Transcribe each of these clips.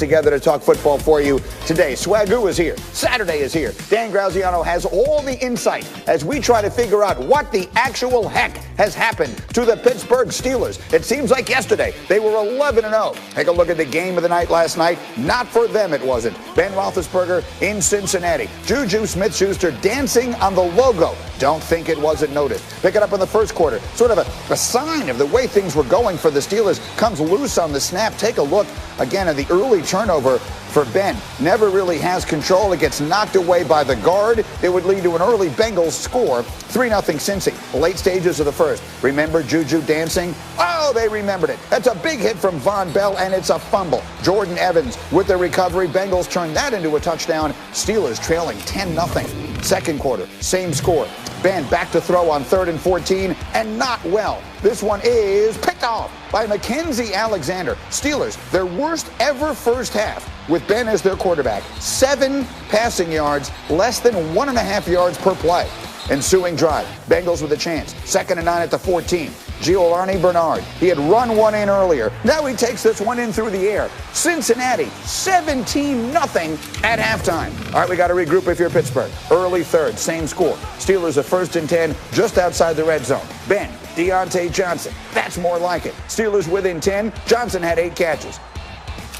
Together to talk football for you today. Swagoo is here. Saturday is here. Dan Graziano has all the insight as we try to figure out what the actual heck has happened to the Pittsburgh Steelers. It seems like yesterday they were 11-0. Take a look at the game of the night last night. Not for them, it wasn't. Ben Roethlisberger in Cincinnati. Juju Smith-Schuster dancing on the logo. Don't think it wasn't noticed. Pick it up in the first quarter. Sort of a sign of the way things were going for the Steelers. Comes loose on the snap. Take a look again at the early turnover for Ben. Never really has control. It gets knocked away by the guard. It would lead to an early Bengals score. 3-0 Cincy. Late stages of the first. Remember Juju dancing? Oh, they remembered it. That's a big hit from Von Bell, and it's a fumble. Jordan Evans with the recovery. Bengals turn that into a touchdown. Steelers trailing 10-0. Second quarter, same score. Ben back to throw on 3rd and 14, and not well. This one is picked off by Mackenzie Alexander. Steelers, their worst ever first half with Ben as their quarterback. 7 passing yards, less than 1.5 yards per play. Ensuing drive, Bengals with a chance. 2nd and 9 at the 14. Giovanni Bernard. He had run one in earlier. Now he takes this one in through the air. Cincinnati, 17-0 at halftime. All right, we got to regroup if you're Pittsburgh. Early third, same score. Steelers are 1st and 10, just outside the red zone. Ben, Deontay Johnson. That's more like it. Steelers within 10. Johnson had 8 catches.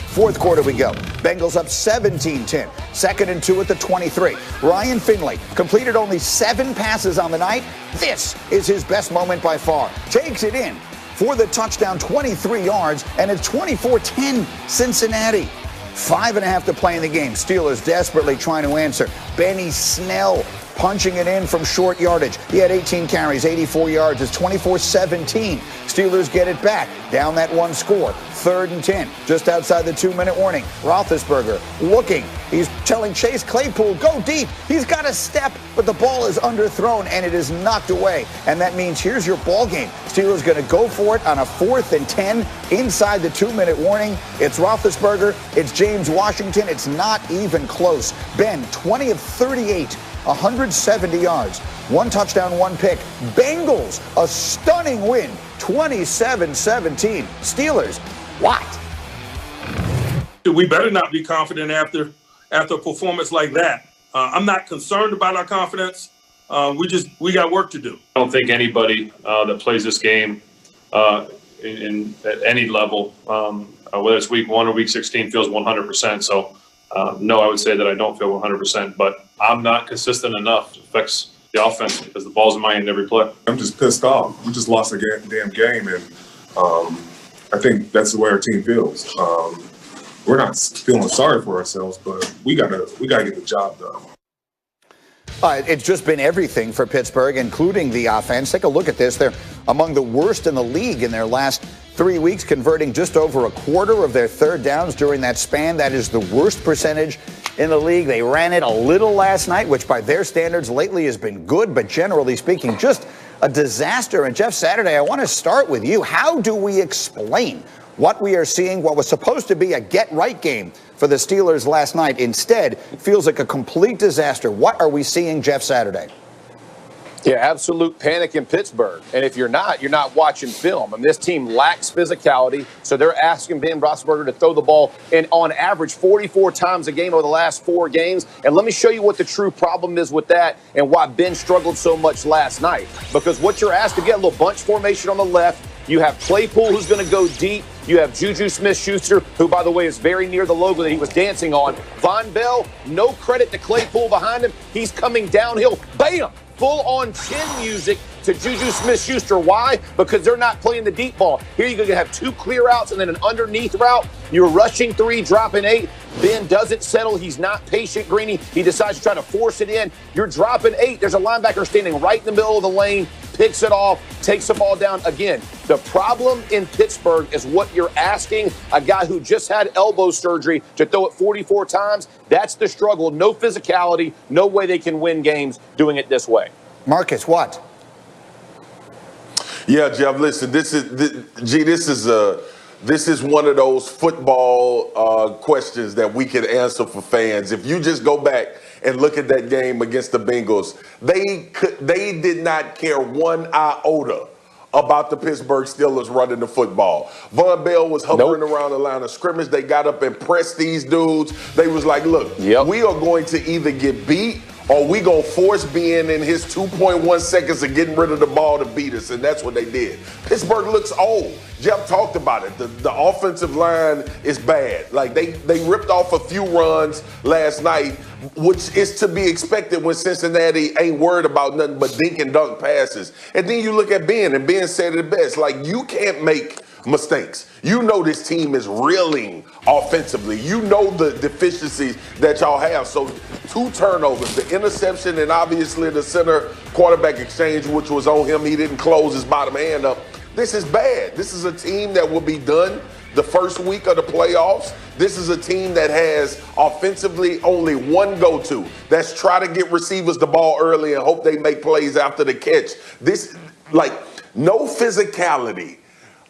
Fourth quarter we go. Bengals up 17-10. 2nd and 2 at the 23. Ryan Finley completed only 7 passes on the night. This is his best moment by far. Takes it in for the touchdown, 23 yards, and it's 24-10 Cincinnati. 5.5 to play in the game. Steelers desperately trying to answer. Benny Snell punching it in from short yardage. He had 18 carries, 84 yards. It's 24-17. Steelers get it back. Down that one score. 3rd and 10, just outside the 2-minute warning. Roethlisberger looking. He's telling Chase Claypool, go deep. He's got a step, but the ball is underthrown, and it is knocked away. And that means here's your ball game. Steelers going to go for it on a 4th and 10 inside the 2-minute warning. It's Roethlisberger. It's James Washington. It's not even close. Ben, 20 of 38. 170 yards, 1 touchdown, 1 pick. Bengals, a stunning win, 27-17. Steelers, what? We better not be confident after a performance like that. I'm not concerned about our confidence. We got work to do. I don't think anybody that plays this game at any level, whether it's week 1 or week 16, feels 100%. So, no, I would say that I don't feel 100%, but I'm not consistent enough. It affects the offense because the ball's in my hand every play. I'm just pissed off. We just lost a damn game, and I think that's the way our team feels. We're not feeling sorry for ourselves, but we gotta get the job done. It's just been everything for Pittsburgh, including the offense. Take a look at this. They're among the worst in the league in their last 3 weeks, converting just over a quarter of their 3rd downs during that span. That is the worst percentage in the league. They ran it a little last night, which by their standards lately has been good, but generally speaking, just a disaster. And Jeff Saturday, I want to start with you. How do we explain what we are seeing, what was supposed to be a get-right game for the Steelers last night? Instead, feels like a complete disaster. What are we seeing, Jeff Saturday? Yeah, absolute panic in Pittsburgh. And if you're not watching film. I mean, this team lacks physicality, so they're asking Ben Roethlisberger to throw the ball in on average 44 times a game over the last 4 games. And let me show you what the true problem is with that and why Ben struggled so much last night. Because what you're asked to get, a little bunch formation on the left. You have Claypool, who's going to go deep. You have Juju Smith-Schuster, who, by the way, is very near the logo that he was dancing on. Von Bell, no credit to Claypool behind him. He's coming downhill. Bam! Full-on chin music to Juju Smith-Schuster. Why? Because they're not playing the deep ball. Here you're going to have 2 clear outs and then an underneath route. You're rushing 3, dropping 8. Ben doesn't settle. He's not patient, Greeny. He decides to try to force it in. You're dropping 8. There's a linebacker standing right in the middle of the lane, picks it off, takes the ball down again. The problem in Pittsburgh is what you're asking a guy who just had elbow surgery to throw it 44 times. That's the struggle. No physicality, no way they can win games doing it this way. Marcus, what? Yeah, Jeff, listen, this is one of those football questions that we can answer for fans. If you just go back and look at that game against the Bengals, they did not care one iota about the Pittsburgh Steelers running the football. Von Bell was hovering around the line of scrimmage. They got up and pressed these dudes. They was like, look, we are going to either get beat or we going to force Ben in his 2.1 seconds of getting rid of the ball to beat us, and that's what they did. Pittsburgh looks old. Jeff talked about it. The offensive line is bad. Like, they ripped off a few runs last night, which is to be expected when Cincinnati ain't worried about nothing but dink and dunk passes. And then you look at Ben, and Ben said it best. Like, you can't make mistakes. You know this team is reeling offensively. You know the deficiencies that y'all have. So 2 turnovers, the interception and obviously the center quarterback exchange, which was on him. He didn't close his bottom hand up. This is bad. This is a team that will be done the first week of the playoffs. This is a team that has offensively only one go-to. That's try to get receivers the ball early and hope they make plays after the catch. This, like, no physicality.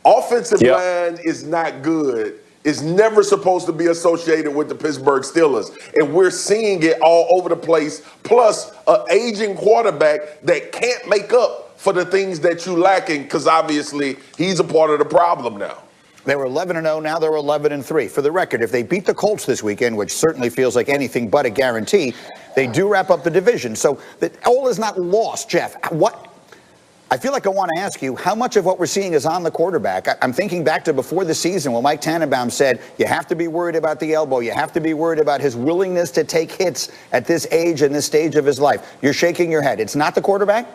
Offensive line is not good. It's never supposed to be associated with the Pittsburgh Steelers. And we're seeing it all over the place. Plus, an aging quarterback that can't make up for the things that you lacking, because obviously he's a part of the problem now. They were 11-0, now they're 11-3. For the record, if they beat the Colts this weekend, which certainly feels like anything but a guarantee, they do wrap up the division. So all is not lost, Jeff. I feel like I want to ask you, how much of what we're seeing is on the quarterback? I'm thinking back to before the season when Mike Tannenbaum said, you have to be worried about the elbow. You have to be worried about his willingness to take hits at this age and this stage of his life. You're shaking your head. It's not the quarterback?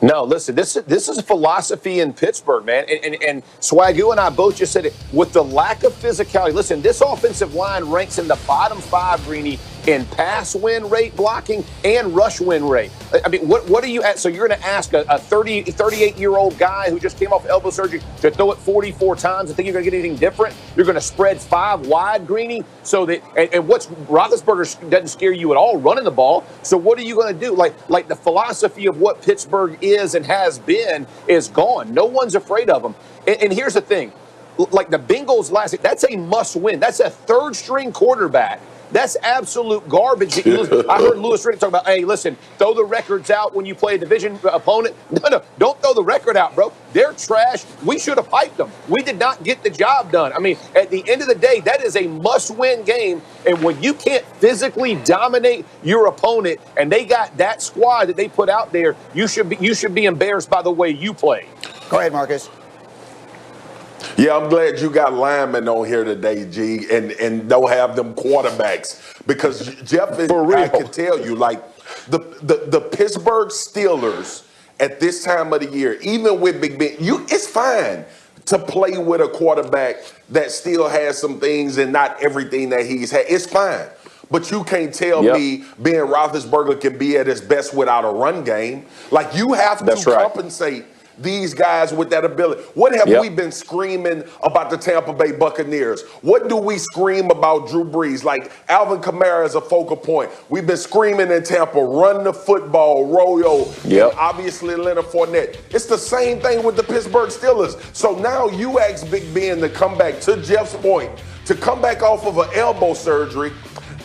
No, listen, this is a philosophy in Pittsburgh, man. And Swagoo and I both just said it. With the lack of physicality, listen, this offensive line ranks in the bottom 5, Greeny, in pass win rate blocking and rush win rate. I mean, what are you at? So you're going to ask a 38-year-old guy who just came off elbow surgery to throw it 44 times and think you're going to get anything different? You're going to spread 5 wide, Greeny? So that, and what's Roethlisberger doesn't scare you at all running the ball. So what are you going to do? Like the philosophy of what Pittsburgh is and has been is gone. No one's afraid of them. And here's the thing. Like the Bengals that's a must win. That's a 3rd-string quarterback. That's absolute garbage. I heard Louis Riddick talk about, hey, listen, throw the records out when you play a division opponent. No, don't throw the record out, bro. They're trash. We should have piped them. We did not get the job done. I mean, at the end of the day, that is a must-win game. And when you can't physically dominate your opponent and they got that squad that they put out there, you should be embarrassed by the way you play. Go ahead, Marcus. Yeah, I'm glad you got linemen on here today, G, and don't have them quarterbacks, because Jeff and I can tell you, like, the Pittsburgh Steelers at this time of the year, even with Big Ben, it's fine to play with a quarterback that still has some things and not everything that he's had. It's fine. But you can't tell me Ben Roethlisberger can be at his best without a run game. Like, you have to compensate these guys with that ability. What have we been screaming about the Tampa Bay Buccaneers? What do we scream about Drew Brees? Like, Alvin Kamara is a focal point. We've been screaming in Tampa, run the football, Royo, and obviously Leonard Fournette. It's the same thing with the Pittsburgh Steelers. So now you ask Big Ben to come back, to Jeff's point, to come back off of an elbow surgery,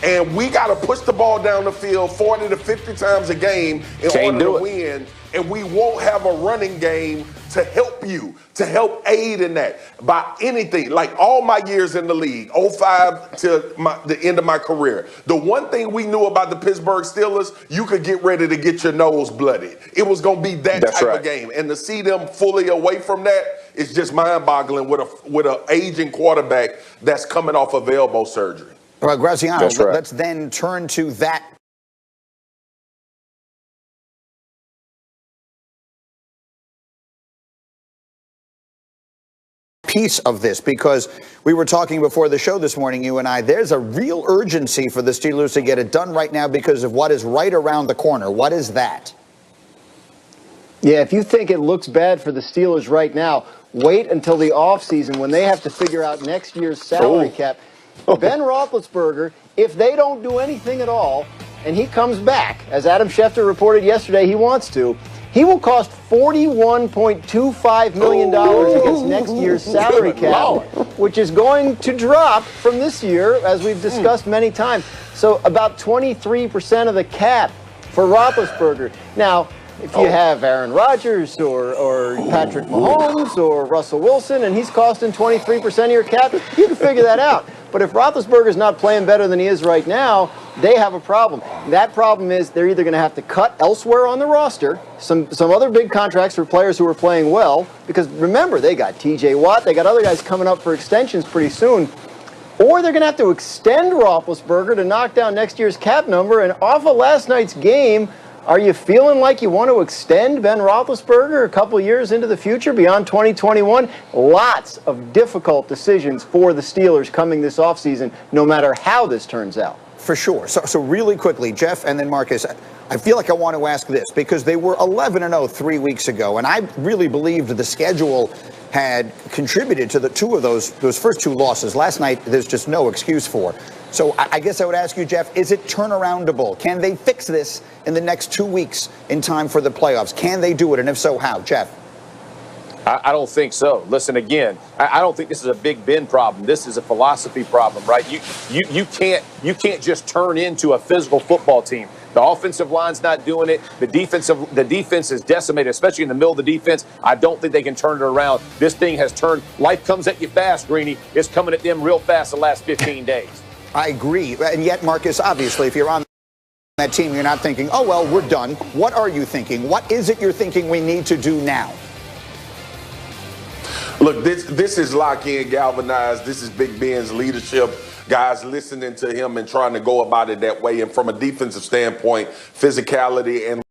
and we got to push the ball down the field 40 to 50 times a game in order to win. And we won't have a running game to help you, to help aid in that by anything. Like, all my years in the league, 05 to the end of my career, the one thing we knew about the Pittsburgh Steelers, you could get ready to get your nose bloodied. It was going to be that type of game. And to see them fully away from that is just mind-boggling with an aging quarterback that's coming off of elbow surgery. Well, Graziano, let's then turn to that piece of this, because we were talking before the show this morning, you and I, there's a real urgency for the Steelers to get it done right now because of what is right around the corner. What is that? Yeah, if you think it looks bad for the Steelers right now, wait until the offseason when they have to figure out next year's salary cap. Ben Roethlisberger, if they don't do anything at all, and he comes back, as Adam Schefter reported yesterday he wants to, he will cost $41.25 million against next year's salary cap, which is going to drop from this year, as we've discussed many times. So about 23% of the cap for Roethlisberger. Now, if you have Aaron Rodgers or Patrick Mahomes or Russell Wilson and he's costing 23% of your cap, you can figure that out. But if Roethlisberger's not playing better than he is right now, they have a problem. That problem is they're either going to have to cut elsewhere on the roster, some other big contracts for players who are playing well, because remember, they got TJ Watt, they got other guys coming up for extensions pretty soon, or they're going to have to extend Roethlisberger to knock down next year's cap number. And off of last night's game, are you feeling like you want to extend Ben Roethlisberger a couple years into the future beyond 2021? Lots of difficult decisions for the Steelers coming this offseason, no matter how this turns out. For sure. So really quickly, Jeff and then Marcus, I feel like I want to ask this because they were 11-0 3 weeks ago, and I really believed the schedule had contributed to the two of those first two losses. Last night, there's just no excuse for. So I guess I would ask you, Jeff, is it turnaroundable? Can they fix this in the next 2 weeks in time for the playoffs? Can they do it? And if so, how? Jeff? I don't think so. Listen, again, I don't think this is a Big Ben problem. This is a philosophy problem, right? You can't just turn into a physical football team. The offensive line's not doing it. The defense is decimated, especially in the middle of the defense. I don't think they can turn it around. This thing has turned. Life comes at you fast, Greeny. It's coming at them real fast the last 15 days. I agree. And yet, Marcus, obviously, if you're on that team, you're not thinking, oh, well, we're done. What are you thinking? What is it you're thinking we need to do now? Look, this is lock-in, galvanized. This is Big Ben's leadership. Guys listening to him and trying to go about it that way. And from a defensive standpoint, physicality and